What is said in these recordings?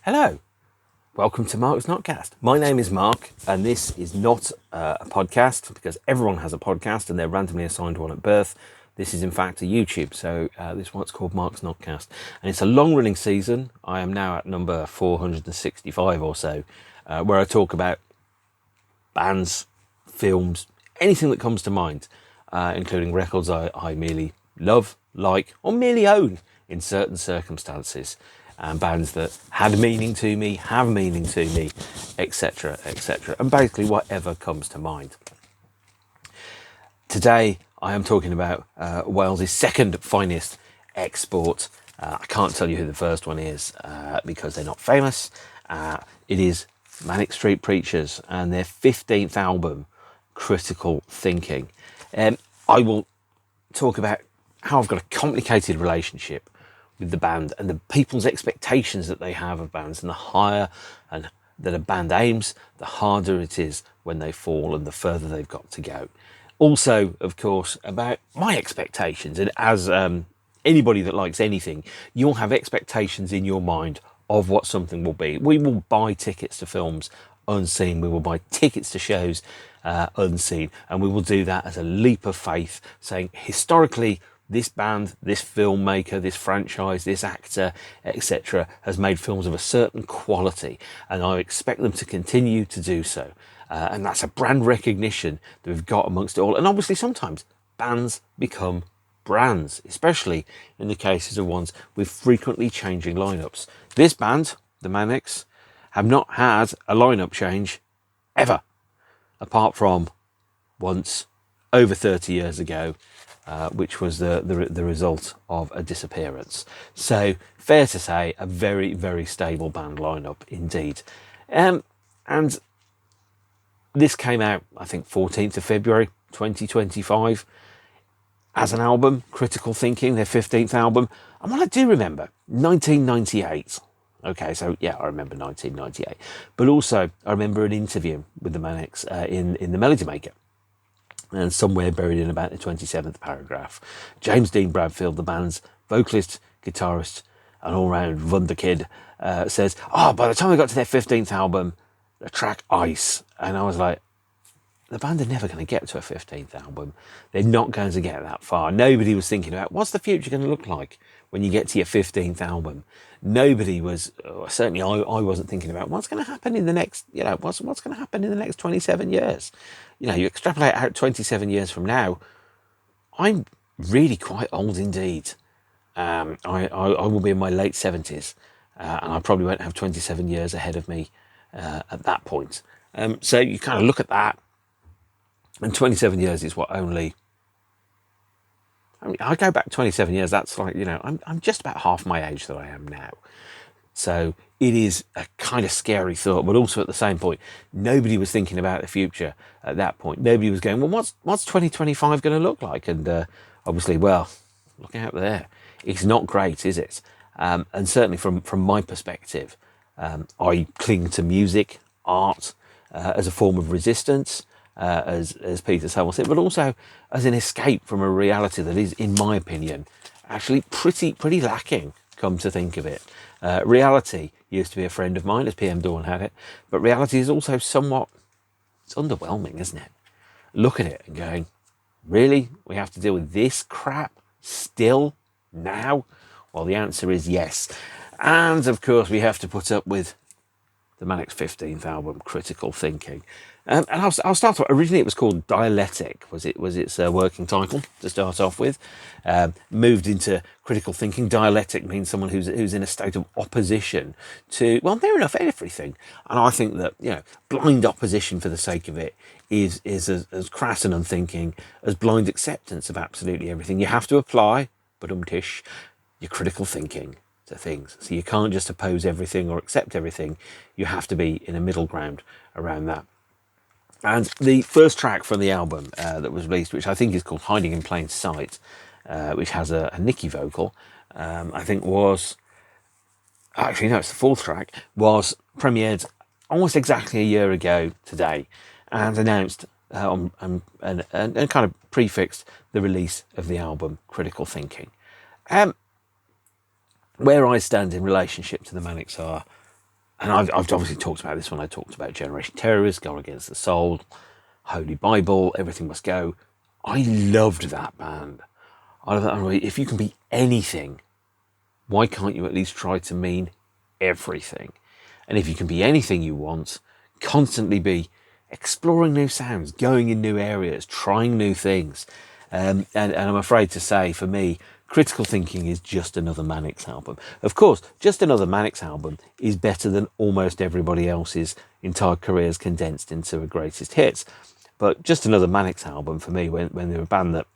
Hello, welcome to Mark's NOTCAST. My name is Mark, and this is not a podcast because everyone has a podcast and they're randomly assigned one at birth. This is in fact a YouTube, so this one's called Mark's NOTCAST, and it's a long-running season. I am now at number 465 or so, where I talk about bands, films, anything that comes to mind, including records I merely love, like, or merely own in certain circumstances. And bands that had meaning to me, have meaning to me, etc., etc., and basically whatever comes to mind. Today I am talking about Wales' second finest export. I can't tell you who the first one is because they're not famous. It is Manic Street Preachers and their 15th album, Critical Thinking. I will talk about how I've got a complicated relationship with the band and the people's expectations that they have of bands, and the higher and that a band aims, the harder it is when they fall and the further they've got to go. Also, of course, about my expectations, and as anybody that likes anything, you'll have expectations in your mind of what something will be. We will buy tickets to films unseen, we will buy tickets to shows unseen, and we will do that as a leap of faith, saying historically this band, this filmmaker, this franchise, this actor, etc. has made films of a certain quality, and I expect them to continue to do so. And that's a brand recognition that we've got amongst it all. And obviously sometimes bands become brands, especially in the cases of ones with frequently changing lineups. This band, the Manics, have not had a lineup change ever, apart from once over 30 years ago, which was the result of a disappearance. So fair to say, a very, very stable band lineup indeed. And this came out, I think, 14th of February 2025 as an album, Critical Thinking, their 15th album. And what I do remember, 1998. Okay, so yeah, I remember 1998. But also, I remember an interview with the Manics in the Melody Maker. And somewhere buried in about the 27th paragraph, James Dean Bradfield, the band's vocalist, guitarist, and all-round wunderkid, says, by the time they got to their 15th album, the track Ice. And I was like, the band are never going to get to a 15th album. They're not going to get that far. Nobody was thinking about what's the future going to look like when you get to your 15th album. Nobody was, certainly I wasn't thinking about what's going to happen in the next, what's going to happen in the next 27 years. You extrapolate out 27 years from now, I'm really quite old indeed. I will be in my late 70s, and I probably won't have 27 years ahead of me at that point. So you kind of look at that, and 27 years is what only... I go back 27 years, that's like, I'm just about half my age that I am now. So it is a kind of scary thought, but also at the same point, nobody was thinking about the future at that point. Nobody was going, well, what's 2025 going to look like? And obviously, well, look out there. It's not great, is it? And certainly from my perspective, I cling to music, art, as a form of resistance, as Peter Saville said, but also as an escape from a reality that is, in my opinion, actually pretty lacking, come to think of it. Reality used to be a friend of mine, as PM Dawn had it, but reality is also somewhat, it's underwhelming, isn't it? Look at it and going, really? We have to deal with this crap still now? Well, the answer is yes. And of course, we have to put up with the Manic's 15th album, Critical Thinking. And I'll start off. Originally, it was called Dialectic, was its working title to start off with. Moved into Critical Thinking. Dialectic means someone who's in a state of opposition to, well, near enough everything. And I think that, blind opposition for the sake of it is as crass and unthinking as blind acceptance of absolutely everything. You have to apply, but your critical thinking to things. So you can't just oppose everything or accept everything. You have to be in a middle ground around that. And the first track from the album that was released, which I think is called Hiding in Plain Sight, which has a Nicky vocal, I think was... Actually, no, it's the fourth track, was premiered almost exactly a year ago today and announced and kind of prefixed the release of the album Critical Thinking. Where I stand in relationship to the Manics are And I've obviously talked about this when I talked about Generation Terrorist, Gone Against the Soul, Holy Bible, Everything Must Go. I loved that band. I thought, if you can be anything, why can't you at least try to mean everything? And if you can be anything you want, constantly be exploring new sounds, going in new areas, trying new things. And I'm afraid to say, for me, Critical Thinking is just another Manics album. Of course, just another Manics album is better than almost everybody else's entire careers condensed into a greatest hits. But just another Manics album for me, when they were a band that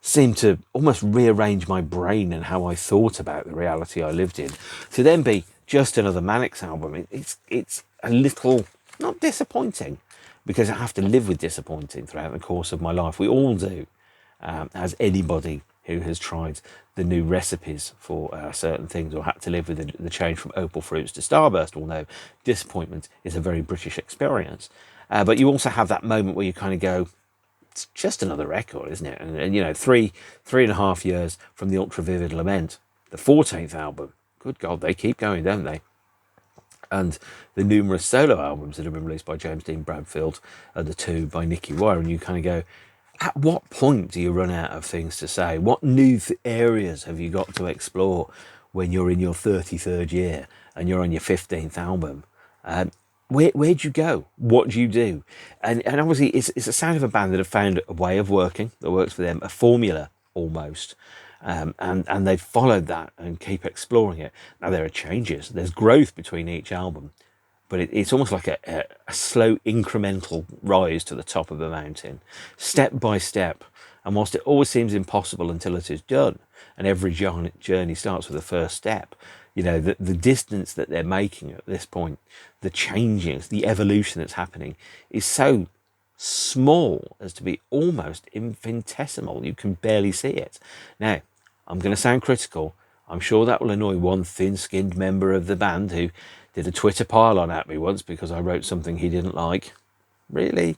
seemed to almost rearrange my brain and how I thought about the reality I lived in, to then be just another Manics album, it's a little, not disappointing, because I have to live with disappointing throughout the course of my life. We all do, as anybody who has tried the new recipes for certain things, or had to live with the change from opal fruits to starburst, will know disappointment is a very British experience. But you also have that moment where you kind of go, it's just another record, isn't it? And you know, three and a half years from the Ultra Vivid Lament, the 14th album. Good God, they keep going, don't they? And the numerous solo albums that have been released by James Dean Bradfield, and the two by Nicky Wire, and you kind of go, at what point do you run out of things to say? What new areas have you got to explore when you're in your 33rd year and you're on your 15th album? Where'd you go? What do you do? And obviously it's a sound of a band that have found a way of working that works for them, a formula almost. And they've followed that and keep exploring it. Now there are changes, there's growth between each album, but it's almost like a slow incremental rise to the top of a mountain, step by step. And whilst it always seems impossible until it is done, and every journey starts with the first step, you know, the distance that they're making at this point, the changes, the evolution that's happening is so small as to be almost infinitesimal. You can barely see it. Now, I'm going to sound critical. I'm sure that will annoy one thin-skinned member of the band who did a Twitter pile-on at me once because I wrote something he didn't like. Really?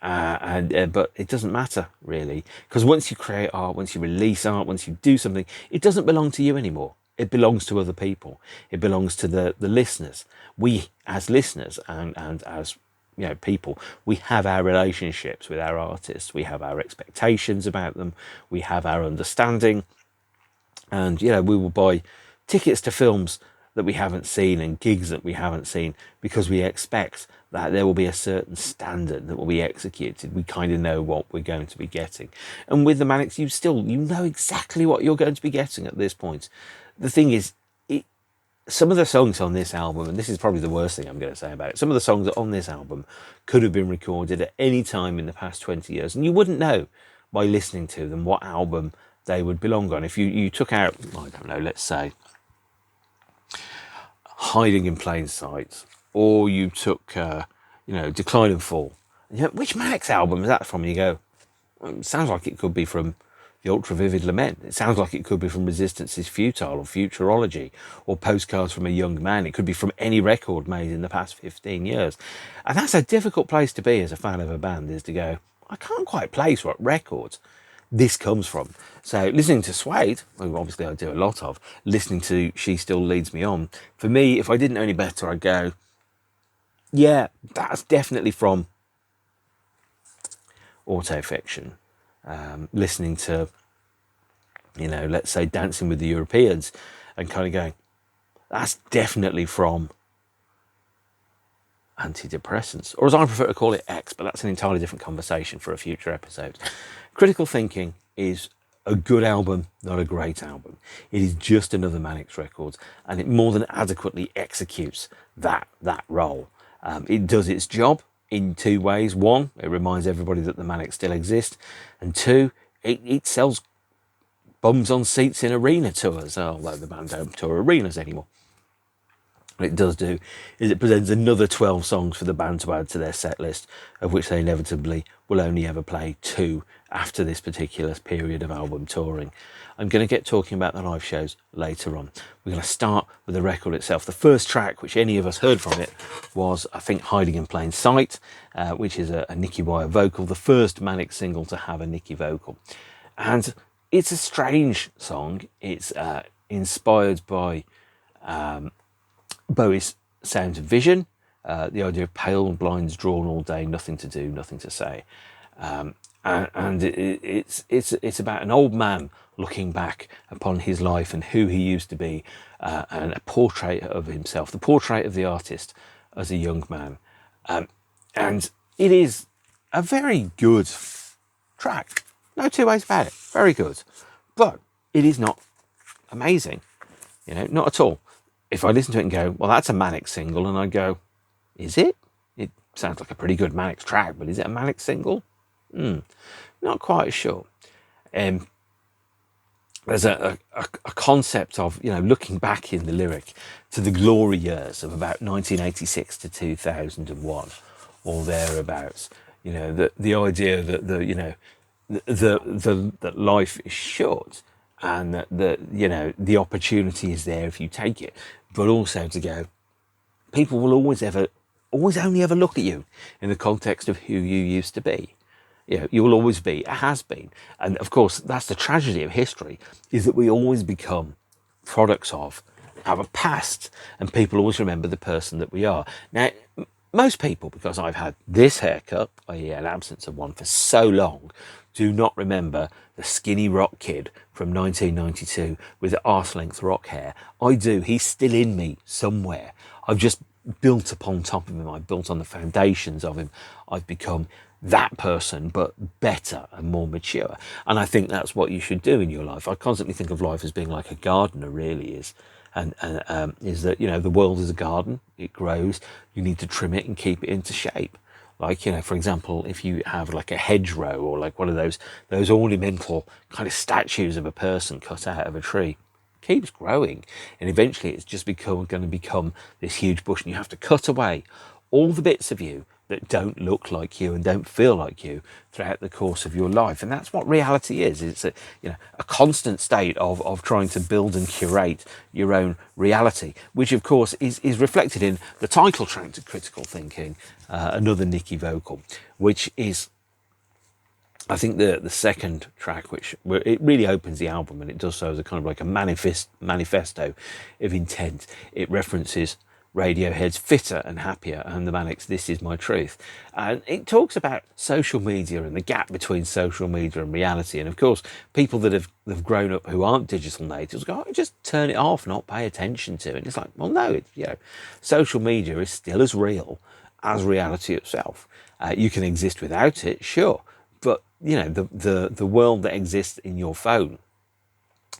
But it doesn't matter, really, because once you create art, once you release art, once you do something, it doesn't belong to you anymore. It belongs to other people. It belongs to the listeners. We, as listeners and as, you know, people, we have our relationships with our artists. We have our expectations about them. We have our understanding. And, you know, we will buy tickets to films that we haven't seen and gigs that we haven't seen because we expect that there will be a certain standard that will be executed. We kind of know what we're going to be getting. And with the Manics, you know exactly what you're going to be getting at this point. The thing is, some of the songs on this album, and this is probably the worst thing I'm going to say about it, some of the songs on this album could have been recorded at any time in the past 20 years, and you wouldn't know by listening to them what album they would belong on. If you took out, I don't know, let's say, Hiding in Plain Sight, or you took, Decline and Fall, and you know, which Manics album is that from? And you go, well, it sounds like it could be from the Ultra Vivid Lament. It sounds like it could be from Resistance is Futile or Futurology or Postcards from a Young Man. It could be from any record made in the past 15 years. And that's a difficult place to be as a fan of a band, is to go, I can't quite place what record this comes from. So listening to Suede, who obviously I do a lot of, listening to She Still Leads Me On, for me, if I didn't know any better, I'd go, yeah, that's definitely from Autofiction. Listening to, you know, let's say Dancing with the Europeans, and kind of going, that's definitely from Antidepressants, or as I prefer to call it, X, but that's an entirely different conversation for a future episode. Critical Thinking is a good album, not a great album. It is just another Manics record, and it more than adequately executes that role. It does its job in two ways. One, it reminds everybody that the Manics still exist, and two, it sells bums on seats in arena tours, although the band don't tour arenas anymore. What it does do is it presents another 12 songs for the band to add to their set list, of which they inevitably will only ever play 2 after this particular period of album touring. I'm going to get talking about the live shows later on. We're going to start with the record itself. The first track which any of us heard from it was, I think, Hiding in Plain Sight, which is a Nicky Wire vocal, the first Manic single to have a Nicky vocal. And it's a strange song. It's inspired by Bowie's Sounds of Vision, the idea of pale and blinds drawn all day, nothing to do, nothing to say. And it's about an old man looking back upon his life and who he used to be, and a portrait of himself, the portrait of the artist as a young man. And it is a very good track. No two ways about it. Very good. But it is not amazing. Not at all. If I listen to it and go, well, that's a Manic single, and I go, is it? It sounds like a pretty good Manic track, but is it a Manic single? Not quite sure. There's a concept of, looking back in the lyric to the glory years of about 1986 to 2001 or thereabouts. The idea that that life is short and that the opportunity is there if you take it, but also to go, people will always only ever look at you in the context of who you used to be. You will always be, it has been. And of course, that's the tragedy of history, is that we always become products of our past, and people always remember the person that we are. Now, most people, because I've had this haircut, i.e. an absence of one for so long, do not remember the skinny rock kid from 1992 with arse-length rock hair. I do. He's still in me somewhere. I've just built upon top of him. I've built on the foundations of him. I've become that person, but better and more mature. And I think that's what you should do in your life. I constantly think of life as being like a gardener, really is. And is that, the world is a garden. It grows. You need to trim it and keep it into shape. Like, for example, if you have like a hedgerow or like one of those ornamental kind of statues of a person cut out of a tree, it keeps growing. And eventually it's just going to become this huge bush, and you have to cut away all the bits of you that don't look like you and don't feel like you throughout the course of your life. And that's what reality is. It's a constant state of trying to build and curate your own reality, which of course is reflected in the title track to Critical Thinking, another Nicky vocal, which is, I think, the second track, where it really opens the album, and it does so as a kind of like a manifesto of intent. It references Radiohead's Fitter and Happier and the Manics' This Is My Truth. And it talks about social media and the gap between social media and reality. And of course, people that have grown up who aren't digital natives go, oh, just turn it off, not pay attention to it. And it's like, well, no, social media is still as real as reality itself. You can exist without it, sure. But, the world that exists in your phone,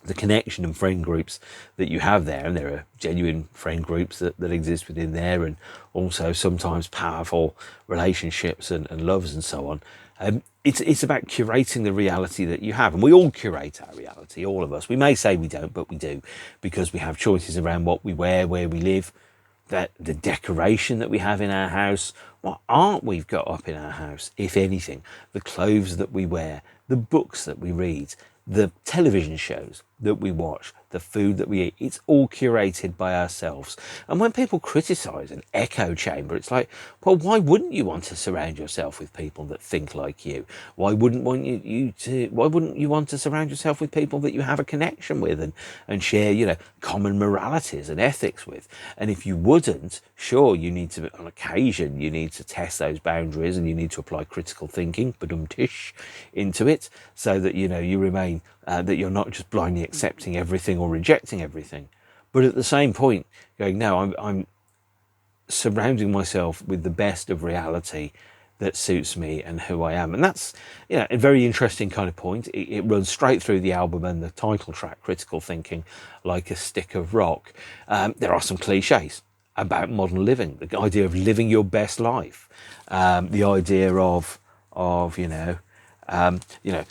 the connection and friend groups that you have there, and there are genuine friend groups that exist within there, and also sometimes powerful relationships and loves and so on. It's about curating the reality that you have, and we all curate our reality, all of us. We may say we don't, but we do, because we have choices around what we wear, where we live, that the decoration that we have in our house, what art we've got up in our house, if anything, the clothes that we wear, the books that we read, the television shows that we watch, the food that we eat, it's all curated by ourselves. And when people criticize an echo chamber, it's like, well, why wouldn't you want to surround yourself with people that think like you? Why wouldn't you want to surround yourself with people that you have a connection with and share, common moralities and ethics with? And if you wouldn't, sure, you need to, on occasion, you need to test those boundaries, and you need to apply critical thinking, badum-tish, into it, so that, you remain, that you're not just blindly accepting everything or rejecting everything, but at the same point going, no, I'm surrounding myself with the best of reality that suits me and who I am. And that's a very interesting kind of point. It runs straight through the album and the title track, Critical Thinking, like a stick of rock. There are some cliches about modern living, the idea of living your best life, the idea of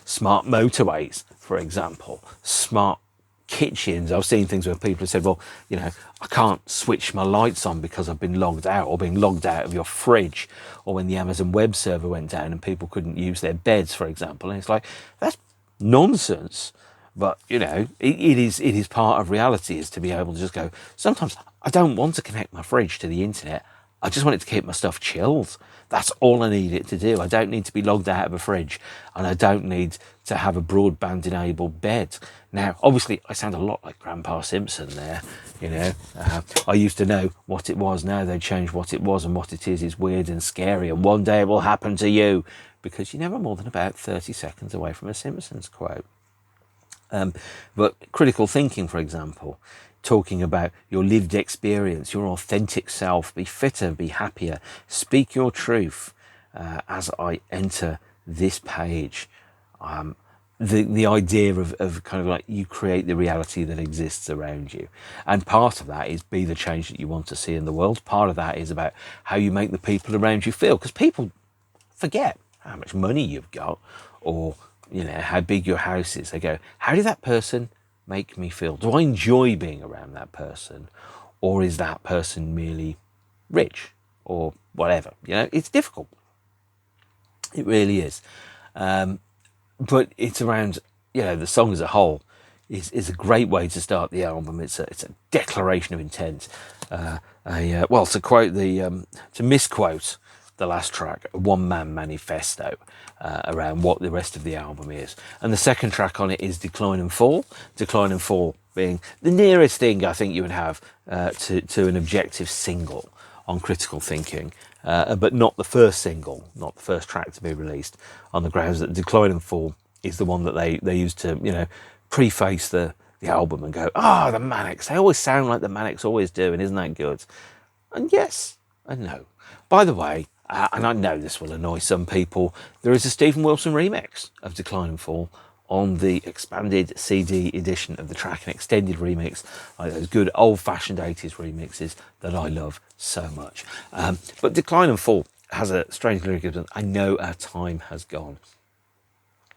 smart motorways, for example, smart kitchens. I've seen things where people have said, well, I can't switch my lights on because I've been logged out, or being logged out of your fridge, or when the Amazon web server went down and people couldn't use their beds, for example. And it's like, that's nonsense. But, it is part of reality, is to be able to just go, sometimes I don't want to connect my fridge to the internet. I just want it to keep my stuff chilled. That's all I need it to do. I don't need to be logged out of a fridge, and I don't need to have a broadband enabled bed. Now, obviously, I sound a lot like Grandpa Simpson there. I used to know what it was. Now they changed what it was, and what it is weird and scary, and one day it will happen to you, because you're never more than about 30 seconds away from a Simpsons quote. But critical thinking, for example, talking about your lived experience, your authentic self, be fitter, be happier, speak your truth. As I enter this page, the idea of kind of like you create the reality that exists around you. And part of that is be the change that you want to see in the world. Part of that is about how you make the people around you feel, because people forget how much money you've got, or how big your house is. They go, how did that person make me feel? Do I enjoy being around that person, or is that person merely rich or whatever? It's difficult. It really is. But it's around, the song as a whole is a great way to start the album. It's a declaration of intent. To misquote the last track, a one-man manifesto around what the rest of the album is. And the second track on it is Decline and Fall. Decline and Fall being the nearest thing I think you would have to an objective single on critical thinking, but not the first single, not the first track to be released, on the grounds that Decline and Fall is the one that they used to, preface the album and go, the Manics, they always sound like the Manics always do, and isn't that good? And yes and no. By the way, and I know this will annoy some people, there is a Stephen Wilson remix of Decline and Fall on the expanded CD edition of the track, an extended remix, like those good old-fashioned 80s remixes that I love so much. But Decline and Fall has a strange lyric. I know our time has gone.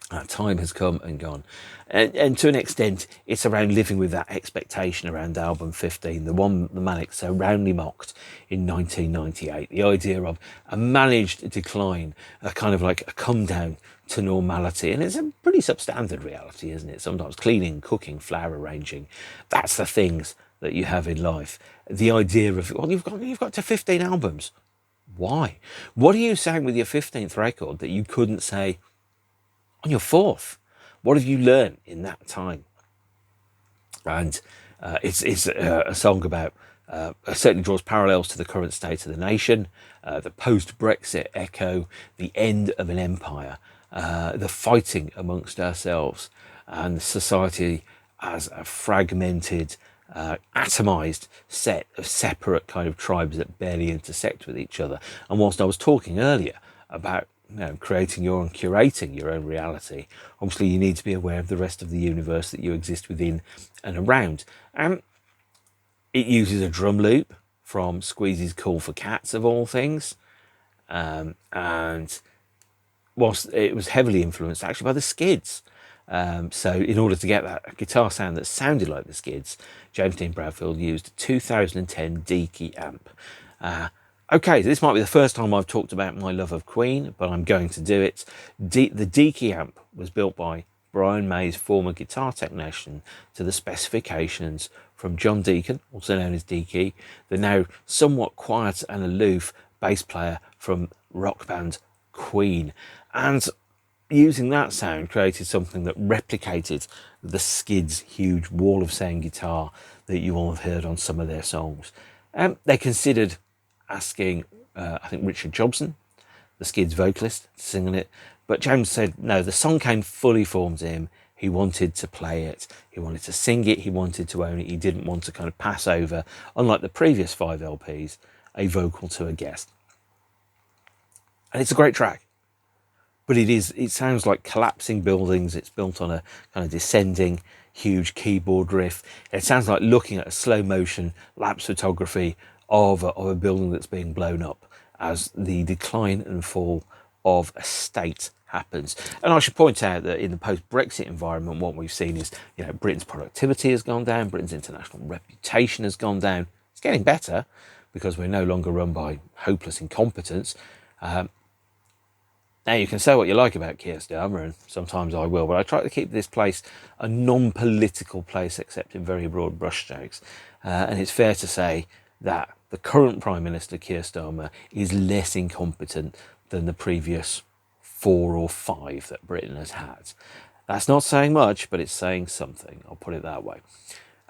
Our time has come and gone. And to an extent, it's around living with that expectation around album 15, the one the Manics so roundly mocked in 1998. The idea of a managed decline, a kind of like a come down to normality. And it's a pretty substandard reality, isn't it? Sometimes cleaning, cooking, flower arranging, that's the things that you have in life. The idea of, you've got to 15 albums. Why? What are you saying with your 15th record that you couldn't say on your 4th? What have you learned in that time? And it's a song about, certainly draws parallels to the current state of the nation, the post-Brexit echo, the end of an empire, the fighting amongst ourselves, and society as a fragmented, atomized set of separate kind of tribes that barely intersect with each other. And whilst I was talking earlier about creating your own, curating your own reality, obviously you need to be aware of the rest of the universe that you exist within and around. It uses a drum loop from Squeeze's Call for Cats, of all things, and whilst it was heavily influenced actually by the Skids. So in order to get that guitar sound that sounded like the Skids, James Dean Bradfield used a 2010 D-key amp. Okay, so this might be the first time I've talked about my love of Queen, but I'm going to do it. The D-key amp was built by Brian May's former guitar technician to the specifications from John Deacon, also known as D-key, the now somewhat quiet and aloof bass player from rock band Queen. And using that sound created something that replicated the Skids' huge wall of sound guitar that you all have heard on some of their songs. They considered asking, I think, Richard Jobson, the Skids vocalist, to sing on it. But James said, no, the song came fully formed to him. He wanted to play it. He wanted to sing it. He wanted to own it. He didn't want to kind of pass over, unlike the previous 5 LPs, a vocal to a guest. And it's a great track. But it sounds like collapsing buildings. It's built on a kind of descending, huge keyboard riff. It sounds like looking at a slow motion lapse photography of a building that's being blown up as the decline and fall of a state happens. And I should point out that in the post-Brexit environment, what we've seen is, Britain's productivity has gone down, Britain's international reputation has gone down. It's getting better because we're no longer run by hopeless incompetence. Now, you can say what you like about Keir Starmer, and sometimes I will, but I try to keep this place a non-political place, except in very broad brushstrokes. And it's fair to say that the current Prime Minister, Keir Starmer, is less incompetent than the previous 4 or 5 that Britain has had. That's not saying much, but it's saying something. I'll put it that way.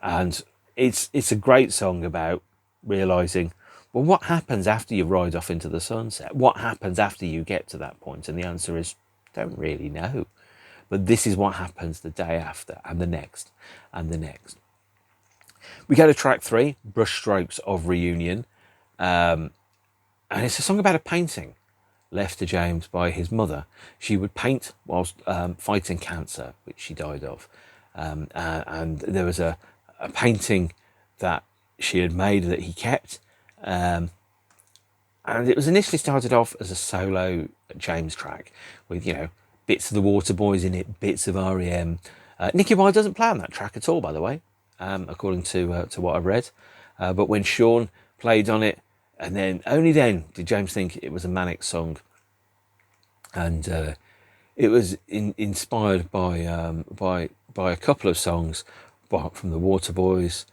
And it's a great song about realising, well, what happens after you ride off into the sunset? What happens after you get to that point? And the answer is, don't really know. But this is what happens the day after, and the next, and the next. We go to track 3, Brushstrokes of Reunion. And it's a song about a painting left to James by his mother. She would paint whilst fighting cancer, which she died of. And there was a painting that she had made that he kept. And it was initially started off as a solo James track with, bits of the Waterboys in it, bits of R.E.M. Nicky Wire doesn't play on that track at all, by the way, according to what I've read. But when Sean played on it, and then only then did James think it was a Manic song. And it was inspired by a couple of songs from the Waterboys.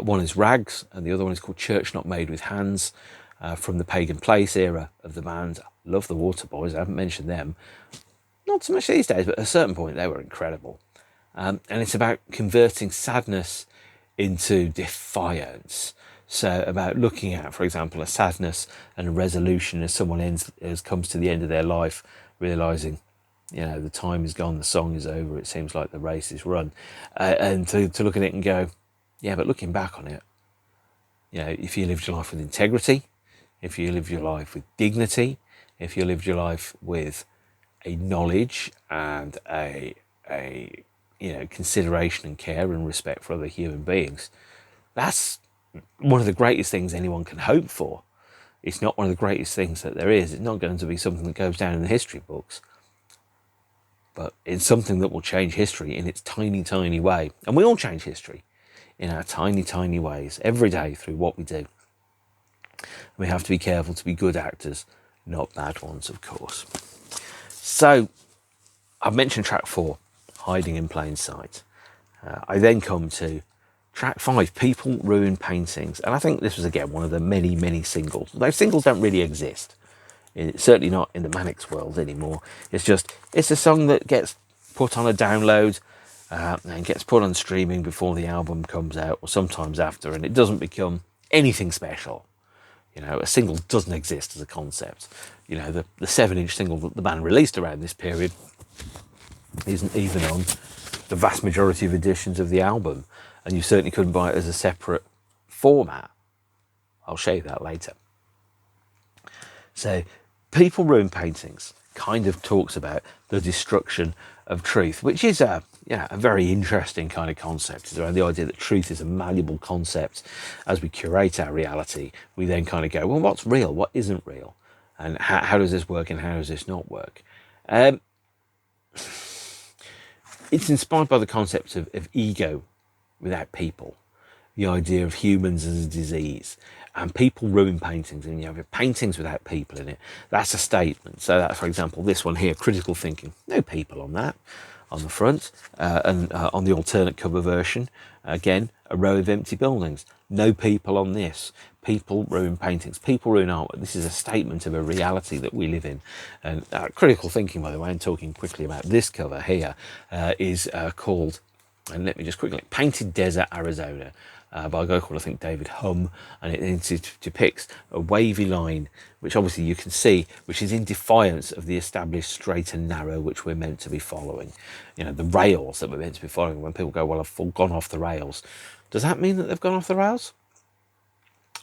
One is Rags, and the other one is called Church Not Made with Hands, from the Pagan Place era of the band. Love the Waterboys, I haven't mentioned them. Not so much these days, but at a certain point they were incredible. And it's about converting sadness into defiance. So about looking at, for example, a sadness and a resolution as someone comes to the end of their life, realising, the time is gone, the song is over, it seems like the race is run. And to look at it and go, yeah, but looking back on it, if you lived your life with integrity, if you lived your life with dignity, if you lived your life with a knowledge and a consideration and care and respect for other human beings, that's one of the greatest things anyone can hope for. It's not one of the greatest things that there is. It's not going to be something that goes down in the history books, but it's something that will change history in its tiny, tiny way. And we all change history in our tiny, tiny ways every day through what we do. And we have to be careful to be good actors, not bad ones, of course. So I've mentioned track 4, Hiding in Plain Sight. I then come to track 5, People Ruin Paintings. And I think this was, again, one of the many, many singles. Those singles don't really exist. It's certainly not in the Manics world anymore. It's a song that gets put on a download and gets put on streaming before the album comes out, or sometimes after, and it doesn't become anything special. A single doesn't exist as a concept. The 7-inch single that the band released around this period isn't even on the vast majority of editions of the album, and you certainly couldn't buy it as a separate format. I'll show you that later. So, People Ruin Paintings kind of talks about the destruction of truth, which is a very interesting kind of concept. It's around the idea that truth is a malleable concept. As we curate our reality, we then kind of go, well, what's real? What isn't real? And how does this work and how does this not work? It's inspired by the concept of ego without people, the idea of humans as a disease. And people ruin paintings, and you have paintings without people in it. That's a statement. So that, for example, this one here, critical thinking, no people on that, on the front. And on the alternate cover version, again, a row of empty buildings. No people on this. People ruin paintings. People ruin artwork. This is a statement of a reality that we live in. And critical thinking, by the way, I'm talking quickly about this cover here, is called, and let me just quickly, Painted Desert, Arizona. By a guy called, I think, David Humm, and it depicts a wavy line, which obviously you can see, which is in defiance of the established straight and narrow which we're meant to be following. The rails that we're meant to be following. When people go, well, I've gone off the rails, does that mean that they've gone off the rails?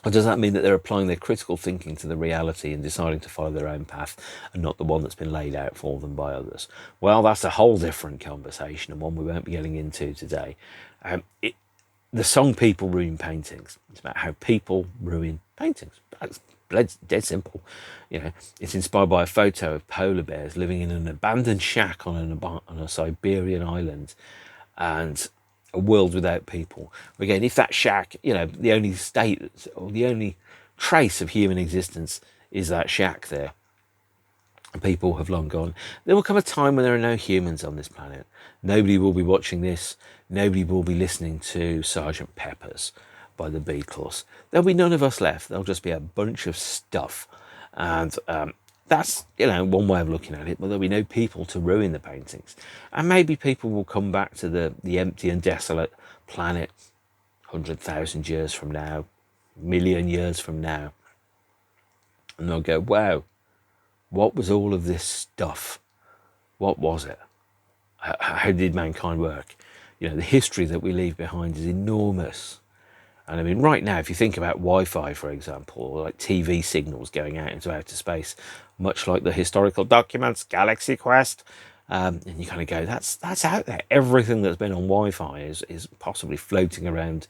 Or does that mean that they're applying their critical thinking to the reality and deciding to follow their own path and not the one that's been laid out for them by others? Well, that's a whole different conversation, and one we won't be getting into today. The song People Ruin Paintings, it's about how people ruin paintings. That's dead simple. It's inspired by a photo of polar bears living in an abandoned shack on a Siberian island, and a world without people. Again, if that shack, the only state or the only trace of human existence is that shack there, and people have long gone, there will come a time when there are no humans on this planet. Nobody will be watching this. Nobody will be listening to Sergeant Pepper's. by the Beatles. There'll be none of us left. There'll just be a bunch of stuff. And that's, one way of looking at it, but there'll be no people to ruin the paintings. And maybe people will come back to the empty and desolate planet 100,000 years from now, million years from now. And they'll go, wow, what was all of this stuff? What was it? How did mankind work? The history that we leave behind is enormous. And I mean, right now, if you think about Wi-Fi, for example, or like TV signals going out into outer space, much like the historical documents, Galaxy Quest, and you kind of go, that's out there. Everything that's been on Wi-Fi is possibly floating around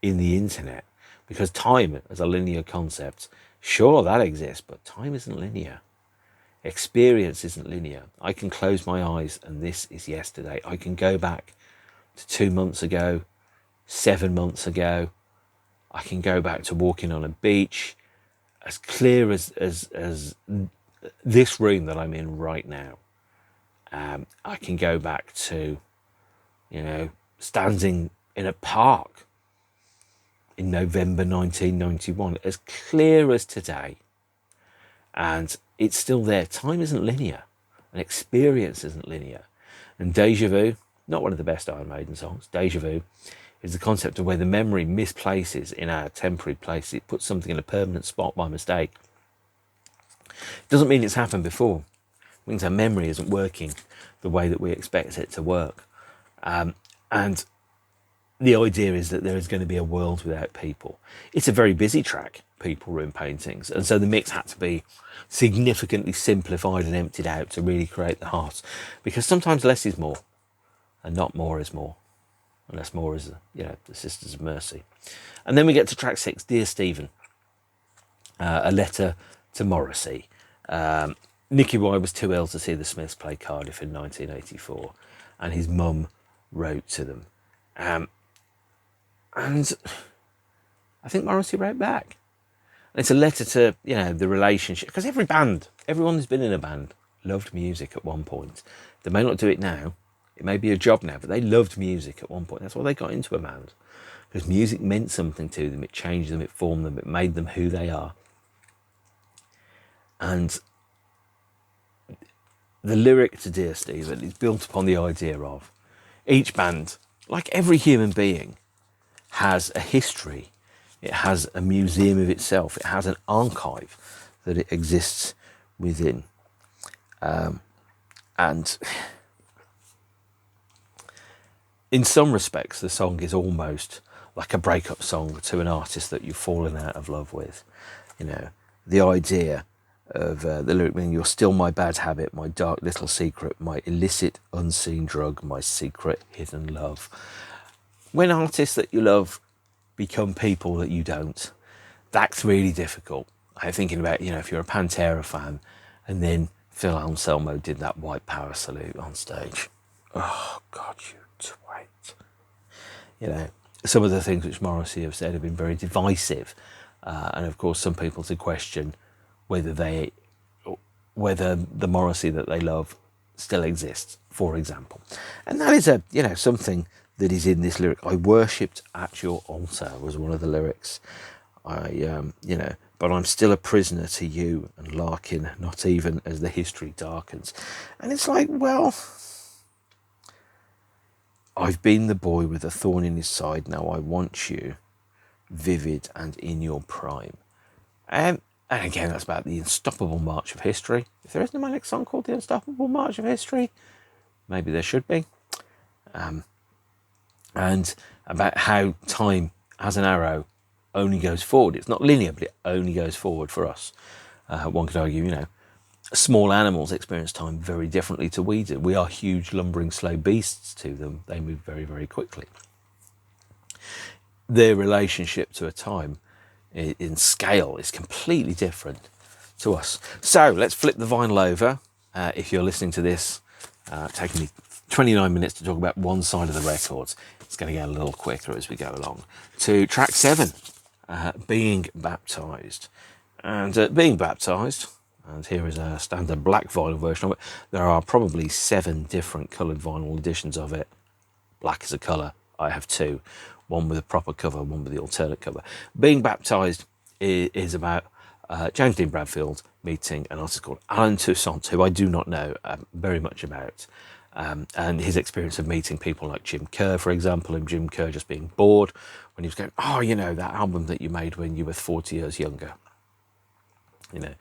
in the internet, because time as a linear concept, sure, that exists, but time isn't linear. Experience isn't linear. I can close my eyes and this is yesterday. I can go back to 2 months ago, 7 months ago. I can go back to walking on a beach, as clear as this room that I'm in right now. I can go back to, standing in a park in November 1991, as clear as today. And it's still there. Time isn't linear, and experience isn't linear. And Deja Vu, not one of the best Iron Maiden songs, Deja Vu is the concept of where the memory misplaces in our temporary place. It puts something in a permanent spot by mistake. It doesn't mean it's happened before. It means our memory isn't working the way that we expect it to work. And the idea is that there is going to be a world without people. It's a very busy track, People Ruin Paintings. And so the mix had to be significantly simplified and emptied out to really create the heart. Because sometimes less is more, and not more is more. Unless more is, the Sisters of Mercy. And then we get to track 6, Dear Stephen, a letter to Morrissey. Nicky Boy was too ill to see the Smiths play Cardiff in 1984, and his mum wrote to them. And I think Morrissey wrote back. And it's a letter to, the relationship, because everyone who's been in a band loved music at one point. They may not do it now. It may be a job now, but they loved music at one point. That's why they got into a band, because music meant something to them. It changed them, it formed them, it made them who they are. And the lyric to Dear Stephen is built upon the idea of each band, like every human being, has a history. It has a museum of itself. It has an archive that it exists within. And in some respects, the song is almost like a breakup song to an artist that you've fallen out of love with. The idea of the lyric being, you're still my bad habit, my dark little secret, my illicit unseen drug, my secret hidden love. When artists that you love become people that you don't, that's really difficult. I'm thinking about, if you're a Pantera fan and then Phil Anselmo did that White Power salute on stage. Oh, God, you twat. Some of the things which Morrissey have said have been very divisive. And of course, some people to question whether the Morrissey that they love still exists, for example. And that is something that is in this lyric. I worshipped at your altar was one of the lyrics. But I'm still a prisoner to you and Larkin, not even as the history darkens. And it's like, well, I've been the boy with a thorn in his side. Now I want you vivid and in your prime. And again, that's about the Unstoppable March of History. If there isn't a Manic song called the Unstoppable March of History, maybe there should be. And about how time, as an arrow, only goes forward. It's not linear, but it only goes forward for us. One could argue, small animals experience time very differently to we do. We are huge, lumbering, slow beasts to them. They move very, very quickly. Their relationship to a time in scale is completely different to us. So let's flip the vinyl over. If you're listening to this, taking me 29 minutes to talk about one side of the records, it's going to get a little quicker as we go along, to track 7, Being Baptized. And Being Baptized, and here is a standard black vinyl version of it. There are probably 7 different coloured vinyl editions of it. Black is a colour. I have 2. one with a proper cover, one with the alternate cover. Being Baptized is about James Dean Bradfield meeting an artist called Alan Toussaint, who I do not know very much about, and his experience of meeting people like Jim Kerr, for example, and Jim Kerr just being bored when he was going, oh, you know, that album that you made when you were 40 years younger, you know,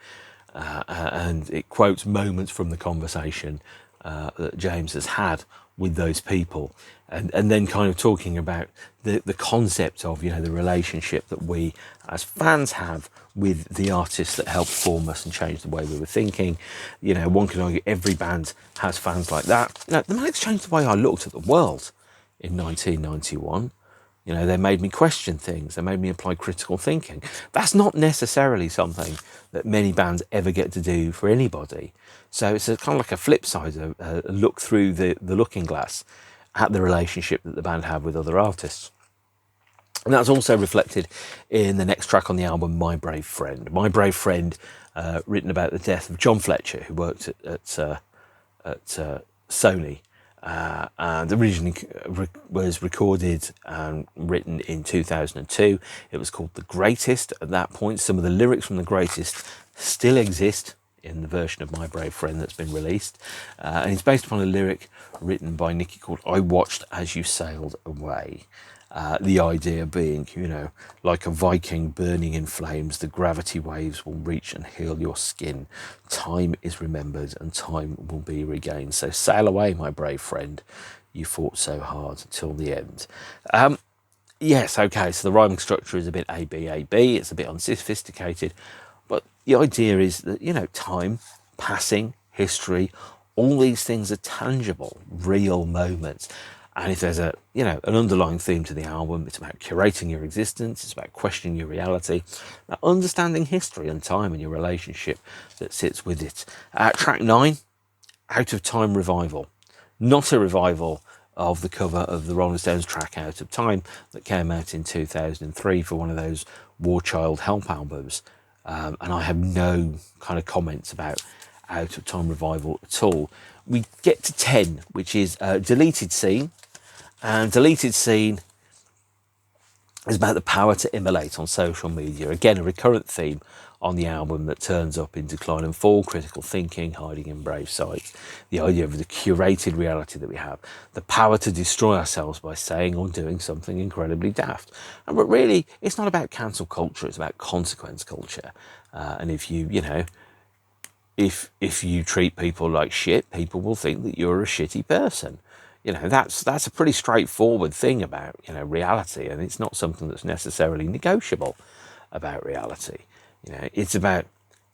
and it quotes moments from the conversation that James has had with those people, and then kind of talking about the concept of, you know, the relationship that we as fans have with the artists that helped form us and change the way we were thinking. You know, one can argue every band has fans like that. You know, the Manics changed the way I looked at the world in 1991. You know, they made me question things. They made me apply critical thinking. That's not necessarily something that many bands ever get to do for anybody. So it's kind of like a flip side, a look through the looking glass at the relationship that the band have with other artists. And that's also reflected in the next track on the album, My Brave Friend. My Brave Friend, written about the death of John Fletcher, who worked at Sony, and originally was recorded and written in 2002. It was called The Greatest at that point. Some of the lyrics from The Greatest still exist in the version of My Brave Friend that's been released, and it's based upon a lyric written by Nicky called I Watched As You Sailed Away. The idea being, you know, like a Viking burning in flames, the gravity waves will reach and heal your skin. Time is remembered and time will be regained. So sail away, my brave friend. You fought so hard till the end. Yes, okay, so the rhyming structure is a bit A-B. It's a bit unsophisticated. But the idea is that, you know, time, passing, history, all these things are tangible, real moments. And if there's an underlying theme to the album, it's about curating your existence, it's about questioning your reality, about understanding history and time and your relationship that sits with it. Track 9, Out of Time Revival. Not a revival of the cover of the Rolling Stones track Out of Time that came out in 2003 for one of those War Child Help albums. And I have no kind of comments about Out of Time Revival at all. We get to 10, which is Deleted Scene. And Deleted Scene is about the power to immolate on social media. Again, a recurrent theme on the album that turns up in Decline and Fall, Critical Thinking, Hiding in Brave Sights. The idea of the curated reality that we have. The power to destroy ourselves by saying or doing something incredibly daft. But really, it's not about cancel culture, it's about consequence culture. And if you treat people like shit, people will think that you're a shitty person. You know, that's a pretty straightforward thing about, you know, reality, and it's not something that's necessarily negotiable about reality. You know, it's about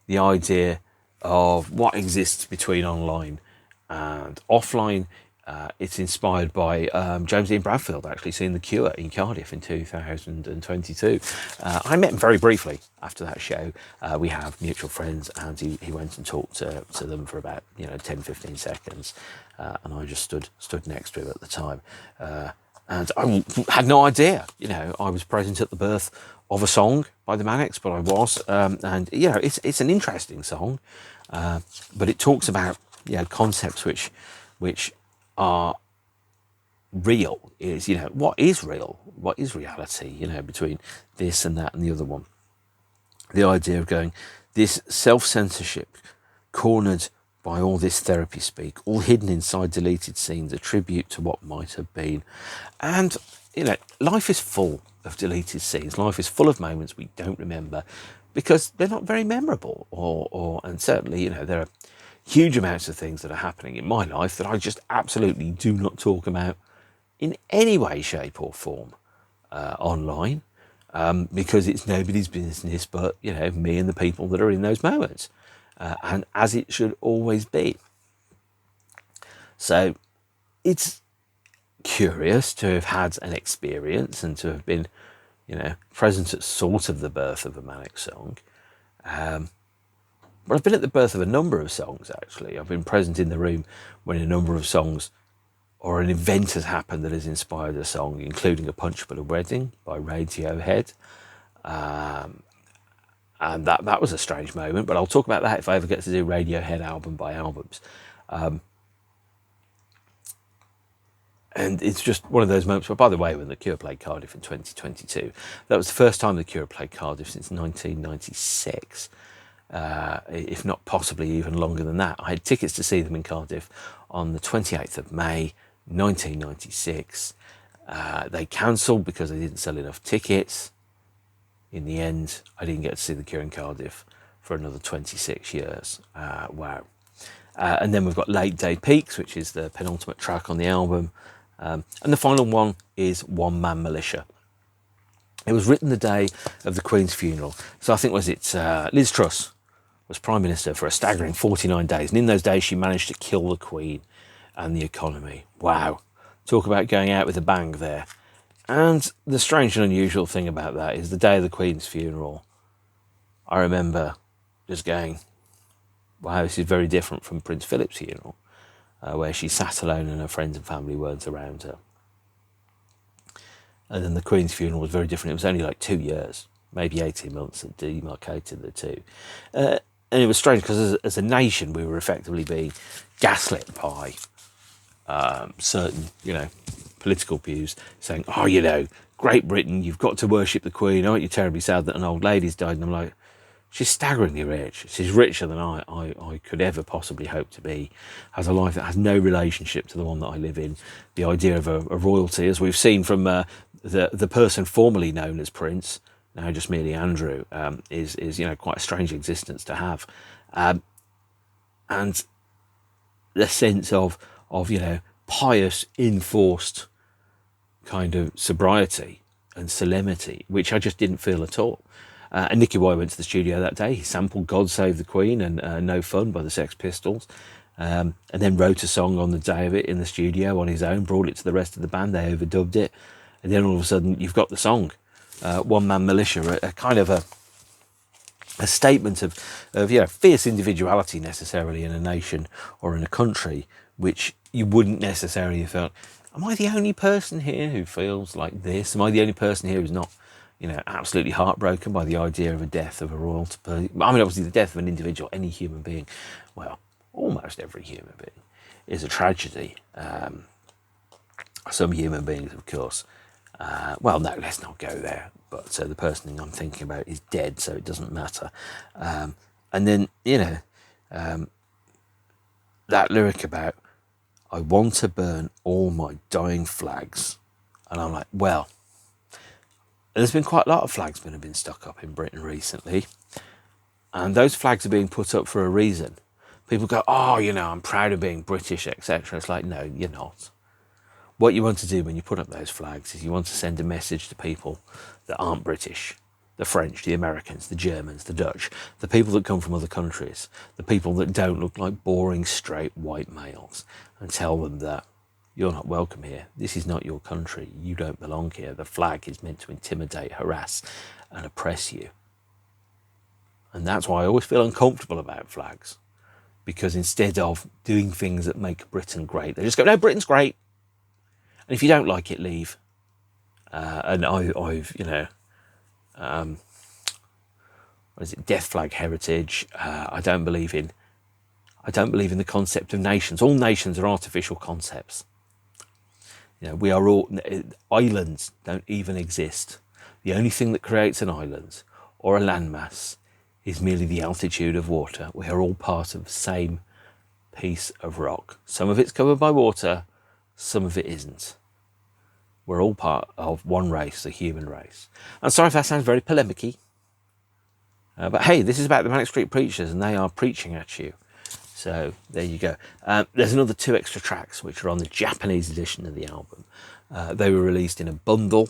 the idea of what exists between online and offline. It's inspired by James Dean Bradfield actually seeing The Cure in Cardiff in 2022. I met him very briefly after that show. We have mutual friends, and he went and talked to them for about 10-15 seconds, and I just stood next to him at the time, and I had no idea. I was present at the birth of a song by the Manics, but I was, and it's an interesting song, but it talks about concepts which are real. Is what is real, what is reality, between this and that and the other one. The idea of going, this self-censorship, cornered by all this therapy speak, all hidden inside deleted scenes, a tribute to what might have been. And life is full of deleted scenes. Life is full of moments we don't remember because they're not very memorable, and certainly there are huge amounts of things that are happening in my life that I just absolutely do not talk about in any way, shape or form online, because it's nobody's business but me and the people that are in those moments, and as it should always be. So it's curious to have had an experience and to have been present at sort of the birth of a Manic song. But I've been at the birth of a number of songs, actually. I've been present in the room when a number of songs or an event has happened that has inspired a song, including A Punch But a Wedding by Radiohead. And that was a strange moment, but I'll talk about that if I ever get to do Radiohead album by albums. And it's just one of those moments where, by the way, when the Cure played Cardiff in 2022, that was the first time the Cure played Cardiff since 1996, if not possibly even longer than that. I had tickets to see them in Cardiff on the 28th of May, 1996. They cancelled because they didn't sell enough tickets. In the end, I didn't get to see the Cure in Cardiff for another 26 years. Wow. And then we've got Late Day Peaks, which is the penultimate track on the album. And the final one is One Man Militia. It was written the day of the Queen's funeral. So I think, Liz Truss was Prime Minister for a staggering 49 days. And in those days, she managed to kill the Queen and the economy. Wow. Talk about going out with a bang there. And the strange and unusual thing about that is the day of the Queen's funeral, I remember just going, wow, this is very different from Prince Philip's funeral, where she sat alone and her friends and family weren't around her. And then the Queen's funeral was very different. It was only like 2 years, maybe 18 months that demarcated the two. And it was strange because as a nation, we were effectively being gaslit by certain, political views, saying, Great Britain, you've got to worship the Queen. Aren't you terribly sad that an old lady's died? And I'm like, she's staggeringly rich. She's richer than I could ever possibly hope to be. Has a life that has no relationship to the one that I live in. The idea of a royalty, as we've seen from the person formerly known as Prince, now just merely Andrew, is quite a strange existence to have. And the sense of pious, enforced kind of sobriety and solemnity, which I just didn't feel at all. And Nicky White went to the studio that day. He sampled God Save the Queen and No Fun by the Sex Pistols, and then wrote a song on the day of it in the studio on his own, brought it to the rest of the band. They overdubbed it. And then all of a sudden you've got the song, One Man Militia, a kind of a statement of fierce individuality necessarily in a nation or in a country, which you wouldn't necessarily have felt, am I the only person here who feels like this? Am I the only person here who's not, absolutely heartbroken by the idea of a death of a royal person? I mean, obviously the death of an individual, any human being, well, almost every human being is a tragedy. Some human beings, of course, no, let's not go there. But the person I'm thinking about is dead, so it doesn't matter. And then, that lyric about, I want to burn all my dying flags. And I'm like, well, there's been quite a lot of flags that have been stuck up in Britain recently. And those flags are being put up for a reason. People go, I'm proud of being British, etc. It's like, no, you're not. What you want to do when you put up those flags is you want to send a message to people that aren't British. The French, the Americans, the Germans, the Dutch, the people that come from other countries, the people that don't look like boring, straight, white males, and tell them that you're not welcome here. This is not your country. You don't belong here. The flag is meant to intimidate, harass, and oppress you. And that's why I always feel uncomfortable about flags, because instead of doing things that make Britain great, they just go, no, Britain's great. And if you don't like it, leave. And I've what is it? Death flag heritage. I don't believe in the concept of nations. All nations are artificial concepts. We are all, islands don't even exist. The only thing that creates an island or a landmass is merely the altitude of water. We are all part of the same piece of rock. Some of it's covered by water, some of it isn't. We're all part of one race, the human race. I'm sorry if that sounds very polemic-y. But hey, this is about the Manic Street Preachers, and they are preaching at you. So there you go. There's another 2 extra tracks which are on the Japanese edition of the album. They were released in a bundle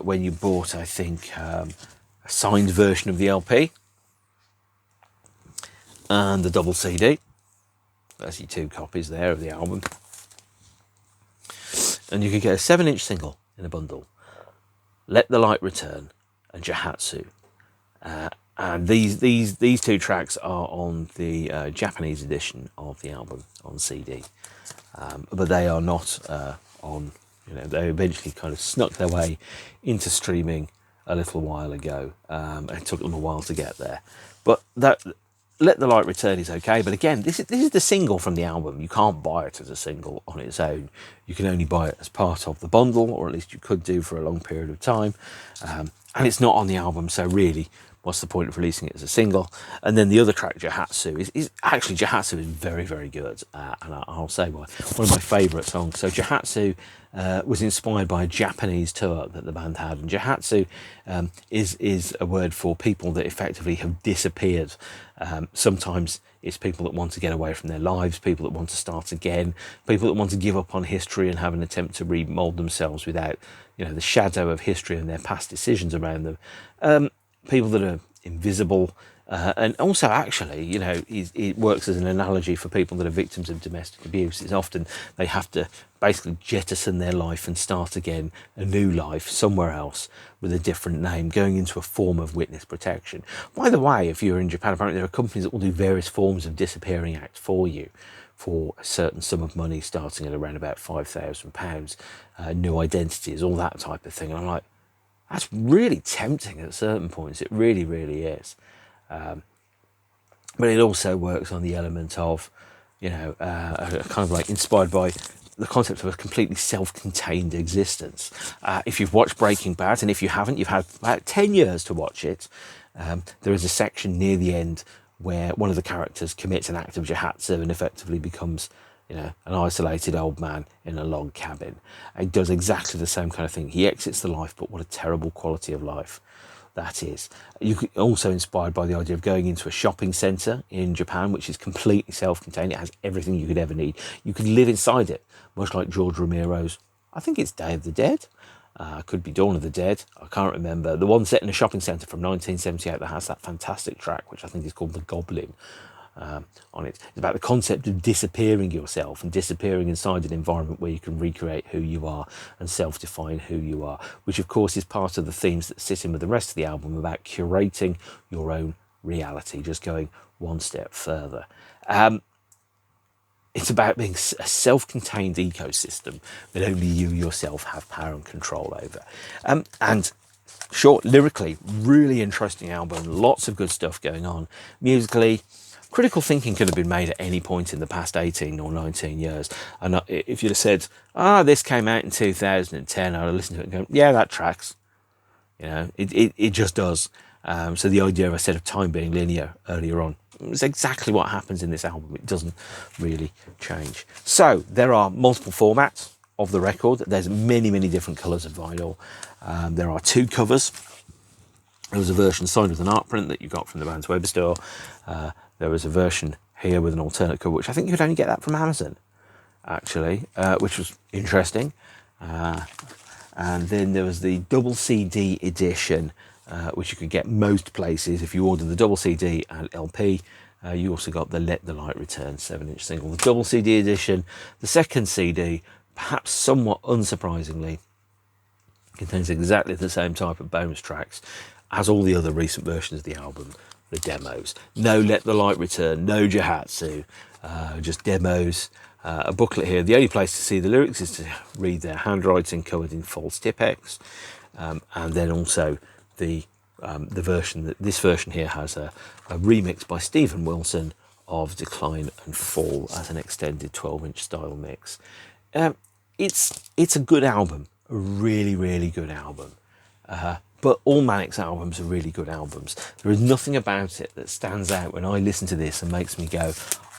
when you bought, I think, a signed version of the LP and the double CD. There's your 2 copies there of the album. And you could get a 7-inch single in a bundle. Let the Light Return and Jahatsu. And these 2 tracks are on the Japanese edition of the album on CD, but they are not on. They eventually kind of snuck their way into streaming a little while ago. It took them a while to get there, but that Let the Light Return is okay, but again, this is the single from the album. You can't buy it as a single on its own. You can only buy it as part of the bundle, or at least you could do for a long period of time. And it's not on the album, so really, what's the point of releasing it as a single? And then the other track, Jahatsu, is actually, Jahatsu is very, very good. And I'll say why. One of my favourite songs. So Jahatsu was inspired by a Japanese tour that the band had. And Jahatsu is a word for people that effectively have disappeared. Sometimes it's people that want to get away from their lives, people that want to start again, people that want to give up on history and have an attempt to remold themselves without, the shadow of history and their past decisions around them. People that are invisible, and also actually, it works as an analogy for people that are victims of domestic abuse. It's often they have to basically jettison their life and start again, a new life somewhere else with a different name, going into a form of witness protection. By the way, if you're in Japan, apparently there are companies that will do various forms of disappearing acts for you for a certain sum of money, starting at around about £5,000, new identities, all that type of thing. And I'm like, that's really tempting at certain points. It really, really is. But it also works on the element of, kind of like inspired by the concept of a completely self-contained existence. If you've watched Breaking Bad, and if you haven't, you've had about 10 years to watch it. There is a section near the end where one of the characters commits an act of Jahatsu and effectively becomes, an isolated old man in a log cabin. And he does exactly the same kind of thing. He exits the life, but what a terrible quality of life that is. You could also inspired by the idea of going into a shopping centre in Japan, which is completely self-contained. It has everything you could ever need. You could live inside it, much like George Romero's, I think it's Day of the Dead. Could be Dawn of the Dead. I can't remember. The one set in a shopping centre from 1978 that has that fantastic track, which I think is called The Goblin. On it. It's about the concept of disappearing yourself and disappearing inside an environment where you can recreate who you are and self-define who you are, which of course is part of the themes that sit in with the rest of the album about curating your own reality, just going one step further. It's about being a self-contained ecosystem that only you yourself have power and control over. And short, lyrically, really interesting album, lots of good stuff going on. Musically, critical thinking could have been made at any point in the past 18 or 19 years. And if you'd have said, this came out in 2010, I'd have listened to it and go, yeah, that tracks. It just does. So the idea of a set of time being linear earlier on is exactly what happens in this album. It doesn't really change. So there are multiple formats of the record. There's many, many different colours of vinyl. There are 2 covers. There was a version signed with an art print that you got from the band's web store. There was a version here with an alternate cover, which I think you could only get that from Amazon, actually, which was interesting. And then there was the double CD edition, which you could get most places. If you order the double CD and LP, you also got the Let the Light Return 7-inch single. The double CD edition, the second CD, perhaps somewhat unsurprisingly, contains exactly the same type of bonus tracks as all the other recent versions of the album, the demos. No Let the Light Return, no Jahatsu, just demos. A booklet here. The only place to see the lyrics is to read their handwriting covered in false Tipex, and then also the version. This version here has a remix by Stephen Wilson of Decline and Fall as an extended 12-inch style mix. It's a good album, a really, really good album. But all Manics albums are really good albums. There is nothing about it that stands out when I listen to this and makes me go,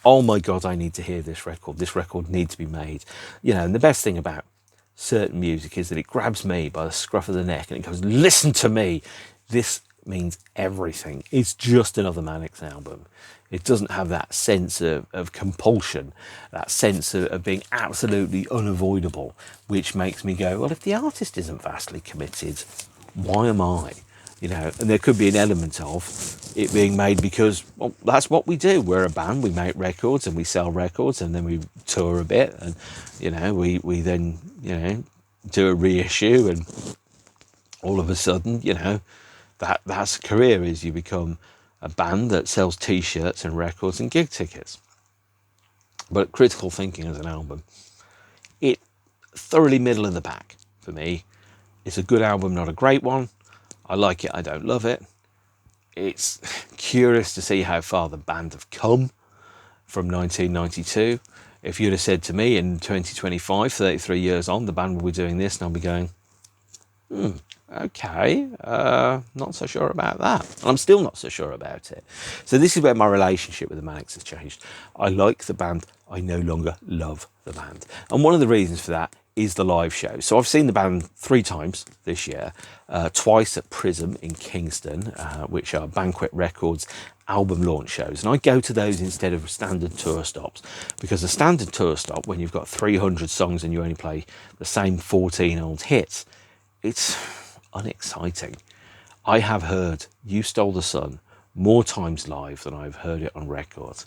oh my God, I need to hear this record. This record needs to be made. And the best thing about certain music is that it grabs me by the scruff of the neck and it goes, listen to me. This means everything. It's just another Manics album. It doesn't have that sense of compulsion, that sense of being absolutely unavoidable, which makes me go, well, if the artist isn't vastly committed, why am I? And there could be an element of it being made because, well, that's what we do. We're a band, we make records and we sell records and then we tour a bit and, we then, do a reissue and all of a sudden, that's a career, is you become a band that sells t-shirts and records and gig tickets. But Critical Thinking as an album, it thoroughly middle of the pack for me. It's a good album, not a great one. I like it, I don't love it. it's curious to see how far the band have come from 1992. If you'd have said to me in 2025, 33 years on, the band will be doing this, and I'll be going, okay, not so sure about that. And I'm still not so sure about it. So this is where my relationship with the Manics has changed. I like the band. I no longer love the band. And one of the reasons for that is the live show. So I've seen the band 3 times this year, twice at Prism in Kingston, which are Banquet Records album launch shows. And I go to those instead of standard tour stops, because a standard tour stop, when you've got 300 songs and you only play the same 14 old hits, it's unexciting. I have heard You Stole the Sun more times live than I've heard it on record.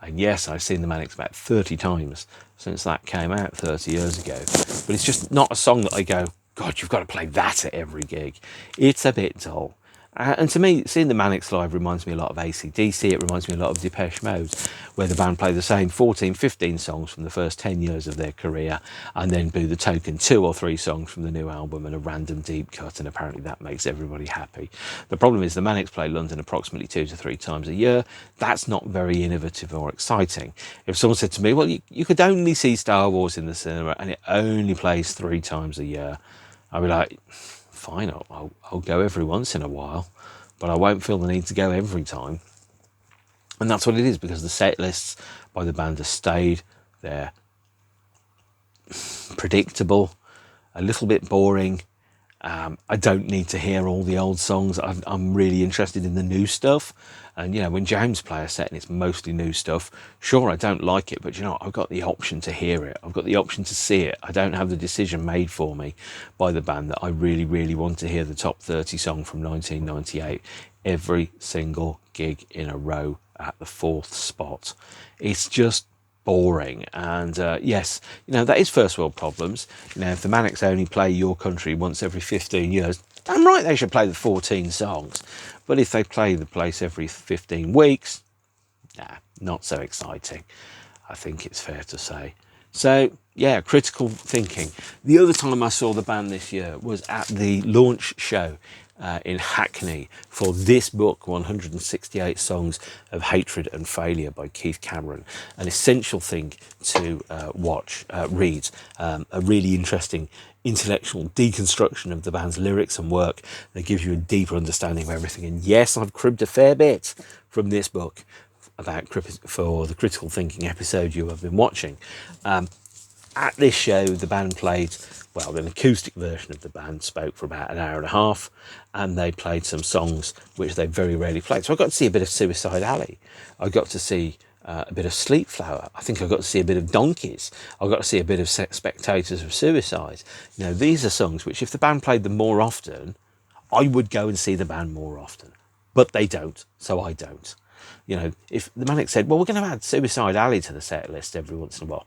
And yes, I've seen the Manics about 30 times since that came out 30 years ago. But it's just not a song that I go, God, you've got to play that at every gig. It's a bit dull. And to me, seeing the Manics live reminds me a lot of AC/DC. It reminds me a lot of Depeche Mode, where the band play the same 14, 15 songs from the first 10 years of their career, and then do the token 2 or 3 songs from the new album and a random deep cut, and apparently that makes everybody happy. The problem is the Manics play London approximately 2 to 3 times a year. That's not very innovative or exciting. If someone said to me, well, you could only see Star Wars in the cinema and it only plays 3 times a year, I'd be like, fine, I'll go every once in a while, but I won't feel the need to go every time. And that's what it is, because the set lists by the band have stayed. They're predictable, a little bit boring. I don't need to hear all the old songs. I'm really interested in the new stuff. And, when James play a set and it's mostly new stuff, sure, I don't like it, but, I've got the option to hear it. I've got the option to see it. I don't have the decision made for me by the band that I really, really want to hear the top 30 song from 1998 every single gig in a row at the 4th spot. It's just boring. And yes, that is first world problems. If the Manics only play Your Country once every 15 years, damn right they should play the 14 songs. But if they play the place every 15 weeks, not so exciting, I think it's fair to say. So yeah, critical thinking. The other time I saw the band this year was at the launch show in Hackney for this book, 168 Songs of Hatred and Failure by Keith Cameron. An essential thing to read. A really interesting intellectual deconstruction of the band's lyrics and work that gives you a deeper understanding of everything. And yes, I've cribbed a fair bit from this book for the critical thinking episode you have been watching. At this show, the band played, an acoustic version of the band spoke for about an hour and a half, and they played some songs which they very rarely played. So I got to see a bit of Suicide Alley. I got to see a bit of Sleep Flower. I think I got to see a bit of Donkeys. I got to see a bit of Spectators of Suicide. These are songs which, if the band played them more often, I would go and see the band more often. But they don't, so I don't. If the Manics said, well, we're going to add Suicide Alley to the set list every once in a while.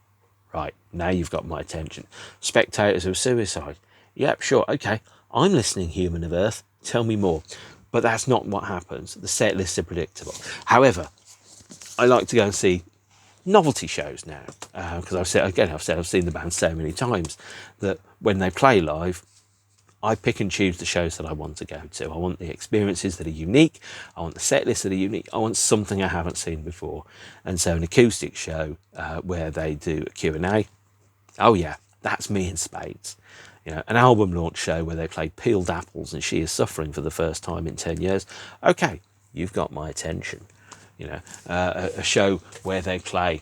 Right, now you've got my attention. Spectators of Suicide. Yep, sure, okay. I'm listening, Human of Earth. Tell me more. But that's not what happens. The set lists are predictable. However, I like to go and see novelty shows now. Because I've seen the band so many times that when they play live, I pick and choose the shows that I want to go to. I want the experiences that are unique. I want the set lists that are unique. I want something I haven't seen before. And so an acoustic show where they do a Q&A, oh yeah, that's me in spades. An album launch show where they play Peeled Apples and She Is Suffering for the first time in 10 years. Okay, you've got my attention. A show where they play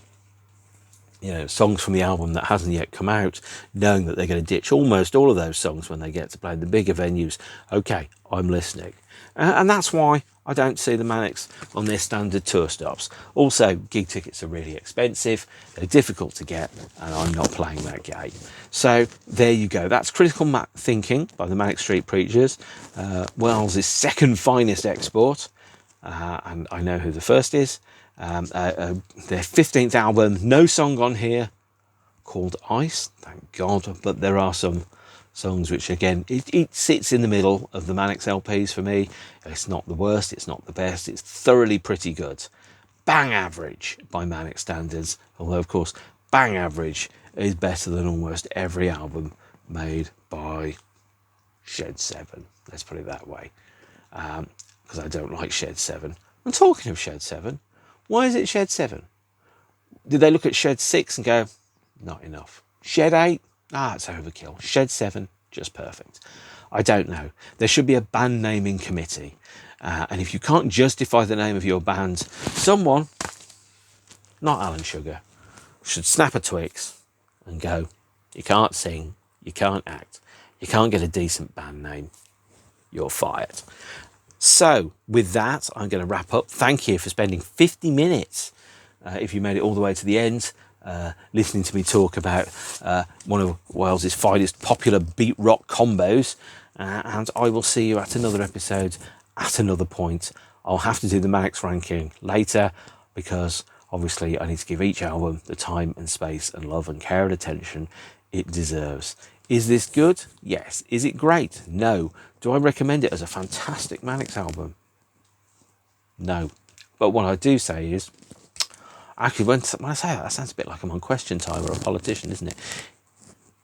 songs from the album that hasn't yet come out, knowing that they're going to ditch almost all of those songs when they get to play the bigger venues. Okay, I'm listening. And that's why I don't see the Manics on their standard tour stops. Also, gig tickets are really expensive, they're difficult to get, and I'm not playing that game. So there you go. That's Critical Thinking by the Manic Street Preachers, Wales' second finest export. And I know who the first is. Their 15th album, no song on here called Ice, thank God, but there are some songs which, again, it sits in the middle of the Manics LPs for me. It's not the worst, it's not the best, it's thoroughly pretty good. Bang average by Manic standards, although of course bang average is better than almost every album made by Shed 7, let's put it that way. because I don't like Shed 7. And talking of Shed 7, why is it Shed 7? Did they look at Shed 6 and go, not enough? Shed 8? It's overkill. Shed 7? Just perfect. I don't know. There should be a band naming committee. And if you can't justify the name of your band, someone, not Alan Sugar, should snap a Twix and go, you can't sing, you can't act, you can't get a decent band name, you're fired. So with that, I'm going to wrap up. Thank you for spending 50 minutes, if you made it all the way to the end, listening to me talk about one of Wales's finest popular beat rock combos. And I will see you at another episode at another point. I'll have to do the Manics ranking later because obviously I need to give each album the time and space and love and care and attention it deserves. Is this good? Yes. Is it great? No. Do I recommend it as a fantastic Manics album? No. But what I do say is, actually, when I say that sounds a bit like I'm on Question Time or a politician, isn't it?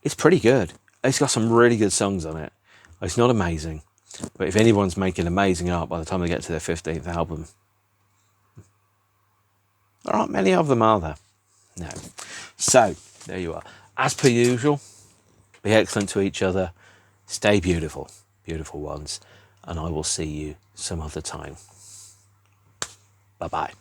It's pretty good. It's got some really good songs on it. It's not amazing, but if anyone's making amazing art by the time they get to their 15th album, there aren't many of them, are there? No. So, there you are. As per usual, be excellent to each other. Stay beautiful, beautiful ones. And I will see you some other time. Bye-bye.